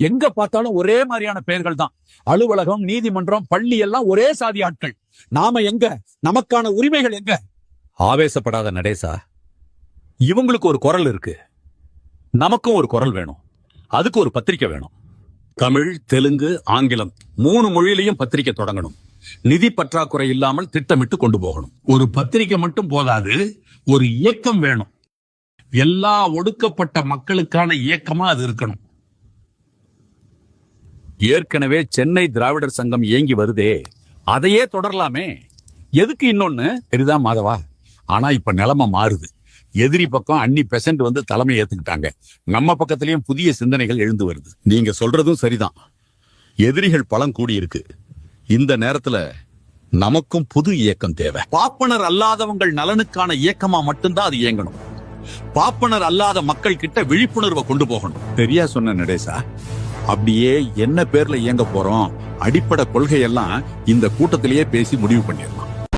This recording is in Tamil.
எங்க பார்த்தாலும் ஒரே மாதிரியான பெயர்கள் தான். அலுவலகம், நீதிமன்றம், பள்ளி எல்லாம் ஒரே சாதி ஆட்கள். நாம எங்க? நமக்கான உரிமைகள் எங்க? ஆவேசப்படாத நடேசா. இவங்களுக்கு ஒரு குரல் இருக்கு, நமக்கும் ஒரு குரல் வேணும். அதுக்கு ஒரு பத்திரிக்கை வேணும். தமிழ், தெலுங்கு, ஆங்கிலம் 3 மொழியிலையும் பத்திரிக்கை தொடங்கணும். நிதி பற்றாக்குறை இல்லாமல் திட்டமிட்டு கொண்டு போகணும். ஒரு பத்திரிக்கை மட்டும் போதாது, ஒரு இயக்கம் வேணும். எல்லா ஒடுக்கப்பட்ட மக்களுக்கான இயக்கமா அது இருக்கணும். ஏற்கனவே சென்னை திராவிடர் சங்கம் இயங்கி வருதே, அதையே தொடரலாமே. எதுக்கு இன்னொன்னு? சரிதான் மாதவா, ஆனா இப்ப நிலைமை மாறுது. எதிரி பக்கம் அன்னி பெசன்ட் வந்து தலைமை ஏத்துக்கிட்டாங்க. நம்ம பக்கத்திலயும் புதிய சிந்தனைகள் எழுந்து வருது. நீங்க சொல்றதும் சரிதான். எதிரிகள் பலம் கூடி இருக்கு. இந்த நேரத்துல நமக்கும் புது இயக்கம் தேவை. பாப்பனர் அல்லாதவங்கள் நலனுக்கான இயக்கமா மட்டும்தான் அது இயங்கணும். பாப்பனர் அல்லாத மக்கள் கிட்ட விழிப்புணர்வை கொண்டு போகணும். சரியா சொன்ன நடேசா. அப்படியே என்ன பேர்ல இயங்க போறோம், அடிப்படை கொள்கையெல்லாம் இந்த கூட்டத்திலேயே பேசி முடிவு பண்ணிடலாம்.